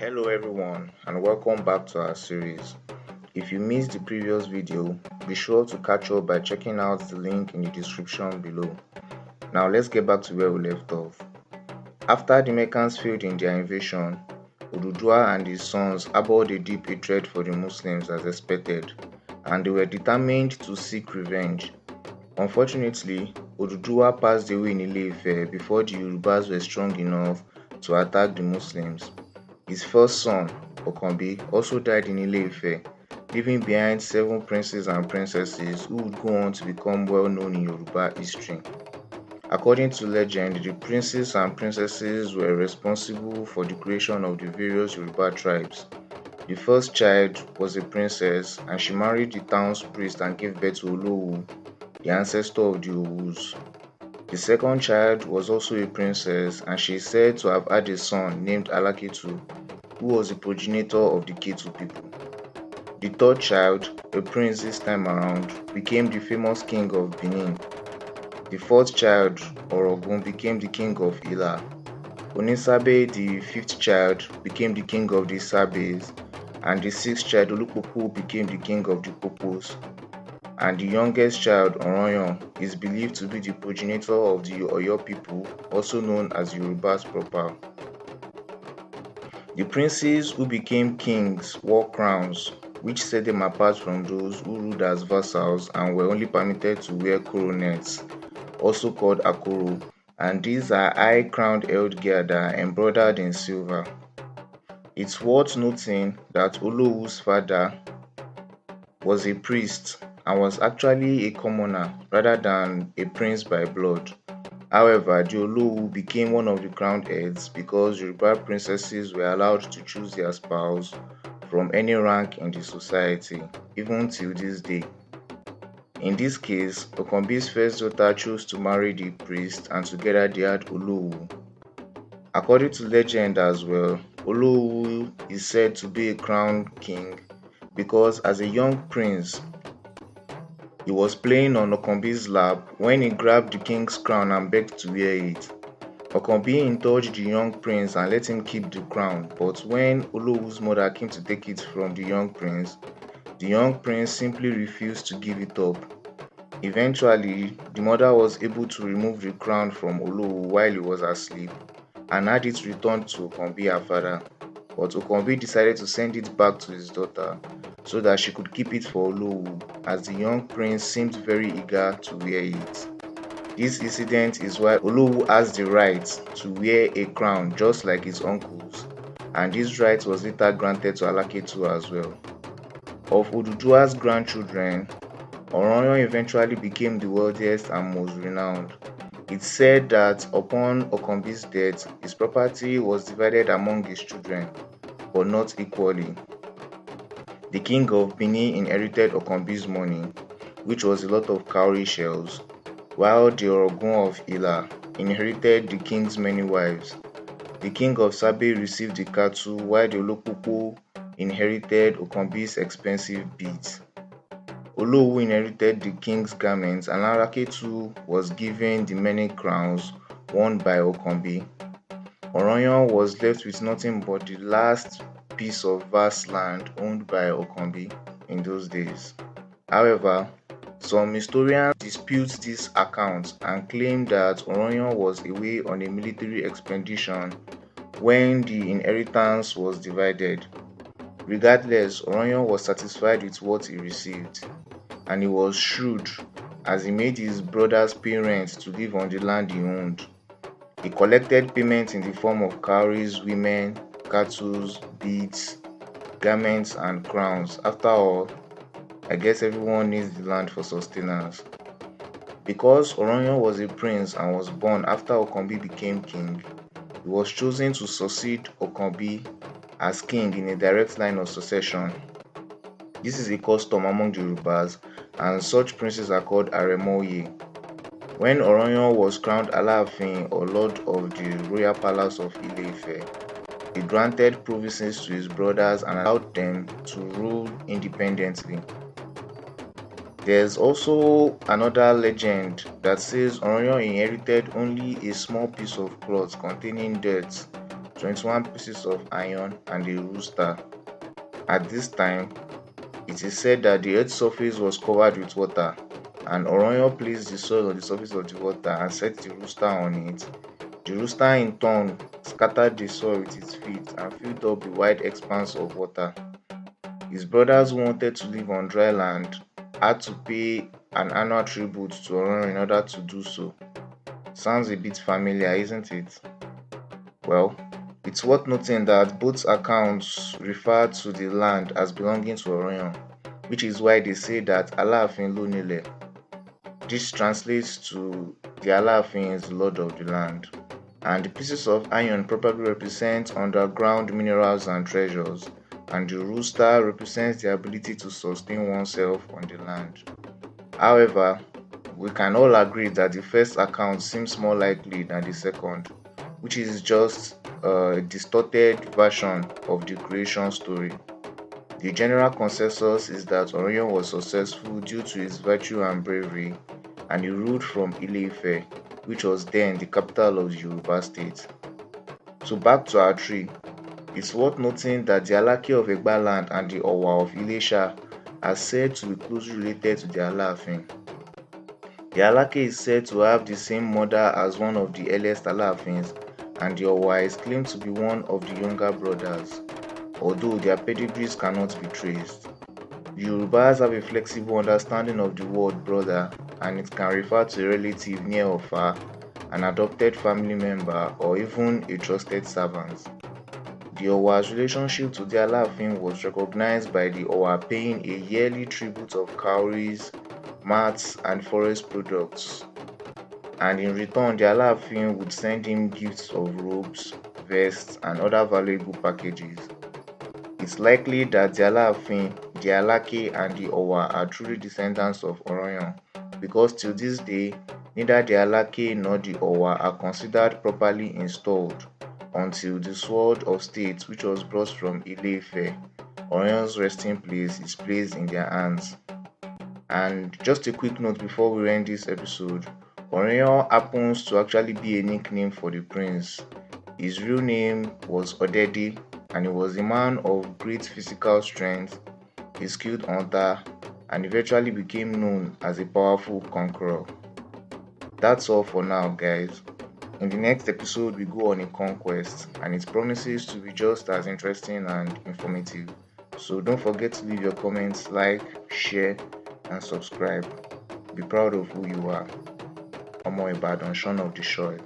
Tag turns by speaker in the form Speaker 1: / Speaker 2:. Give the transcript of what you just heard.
Speaker 1: Hello everyone and welcome back to our series. If you missed the previous video, be sure to catch up by checking out the link in the description below. Now let's get back to where we left off. After the Meccans failed in their invasion, Oduduwa and his sons harbored a deep hatred for the Muslims as expected, and they were determined to seek revenge. Unfortunately, Oduduwa passed away in Ile-Ife before the Yorubas were strong enough to attack the Muslims. His first son, Okombi, also died in Ile-Ife, leaving behind 7 princes and princesses who would go on to become well known in Yoruba history. According to legend, the princes and princesses were responsible for the creation of the various Yoruba tribes. The first child was a princess, and she married the town's priest and gave birth to Olowu, the ancestor of the Owus. The second child was also a princess, and she is said to have had a son named Alaketu, who was the progenitor of the Ketu people. The third child, a prince this time around, became the famous king of Benin. The fourth child, Orogun, became the king of Ila. Onisabe, the fifth child, became the king of the Sabes, and the sixth child, Olupopo, became the king of the Popos. And the youngest child, Oronyan, is believed to be the progenitor of the Oyo people, also known as Yorubas proper. The princes who became kings wore crowns, which set them apart from those who ruled as vassals and were only permitted to wear coronets, also called akoro, and these are high-crowned headgear that are embroidered in silver. It's worth noting that Olowu's father was a priest and was actually a commoner rather than a prince by blood. However, the Olowu became one of the crowned heads because Yoruba princesses were allowed to choose their spouse from any rank in the society, even till this day. In this case, Okombi's first daughter chose to marry the priest, and together they had Olowu. According to legend as well, Olowu is said to be a crowned king because as a young prince, he was playing on Okombi's lap when he grabbed the king's crown and begged to wear it. Okombi indulged the young prince and let him keep the crown, but when Olowu's mother came to take it from the young prince simply refused to give it up. Eventually, the mother was able to remove the crown from Olowu while he was asleep and had it returned to Okombi, her father. But Okombi decided to send it back to his daughter so that she could keep it for Olowu, as the young prince seemed very eager to wear it. This incident is why Olowu has the right to wear a crown just like his uncles, and this right was later granted to Alaketu as well. Of Oduduwa's grandchildren, Oronyan eventually became the wealthiest and most renowned. It's said that upon Okombi's death, his property was divided among his children, but not equally. The king of Benin inherited Okombi's money, which was a lot of cowrie shells, while the Orogun of Ila inherited the king's many wives. The king of Sabe received the cattle, while the Olopopo inherited Okombi's expensive beads. Olowu inherited the king's garments, and Alaketu was given the many crowns worn by Okombi. Oronyan was left with nothing but the last piece of vast land owned by Okombi in those days. However, some historians dispute this account and claim that Oronyan was away on a military expedition when the inheritance was divided. Regardless, Oronyan was satisfied with what he received, and he was shrewd as he made his brothers pay rent to live on the land he owned. He collected payment in the form of cowries, women, cattle, beads, garments, and crowns. After all, I guess everyone needs the land for sustenance. Because Oronyan was a prince and was born after Okombi became king, he was chosen to succeed Okombi as king in a direct line of succession. This is a custom among the Yorubas, and such princes are called Aremoye. When Oronyan was crowned Alaafin, or Lord of the Royal Palace of Ile-Ife, he granted provinces to his brothers and allowed them to rule independently. There's also another legend that says Oronyan inherited only a small piece of cloth containing dirt 21 pieces of iron, and a rooster. At this time, it is said that the earth's surface was covered with water, and Oroyan placed the soil on the surface of the water and set the rooster on it. The rooster in turn scattered the soil with its feet and filled up the wide expanse of water. His brothers who wanted to live on dry land had to pay an annual tribute to Oroyan in order to do so. Sounds a bit familiar, isn't it? Well, it's worth noting that both accounts refer to the land as belonging to Oroyan, which is why they say that Alaafin lo nile. This translates to the Alaafin is the lord of the land, and the pieces of iron probably represent underground minerals and treasures, and the rooster represents the ability to sustain oneself on the land. However, we can all agree that the first account seems more likely than the second, which is just a distorted version of the creation story. The general consensus is that Oroyan was successful due to his virtue and bravery, and he ruled from Ile-Ife, which was then the capital of the Yoruba state. So back to our tree, it's worth noting that the Alake of Egbaland and the Owa of Ilesha are said to be closely related to the Alaafin. The Alake is said to have the same mother as one of the earliest Alaafins, and the Owa is claimed to be one of the younger brothers, although their pedigrees cannot be traced. The Yorubas have a flexible understanding of the word brother, and it can refer to a relative near or far, an adopted family member, or even a trusted servant. The Owa's relationship to the Alaafin was recognized by the Owa paying a yearly tribute of cowries, mats, and forest products, and in return the Alaafin would send him gifts of robes, vests, and other valuable packages. It's likely that the Alaafin, the Alake, and the Owa are truly descendants of Oroyan, because till this day, neither the Alake nor the Owa are considered properly installed until the Sword of State, which was brought from Ile-Ife, Oroyan's resting place, is placed in their hands. And just a quick note before we end this episode, Oroyan happens to actually be a nickname for the prince. His real name was Odede, and he was a man of great physical strength, a skilled hunter, and eventually became known as a powerful conqueror. That's all for now, guys. In the next episode, we go on a conquest, and it promises to be just as interesting and informative. So don't forget to leave your comments, like, share, and subscribe. Be proud of who you are. Omo Ibadan, son of the soil.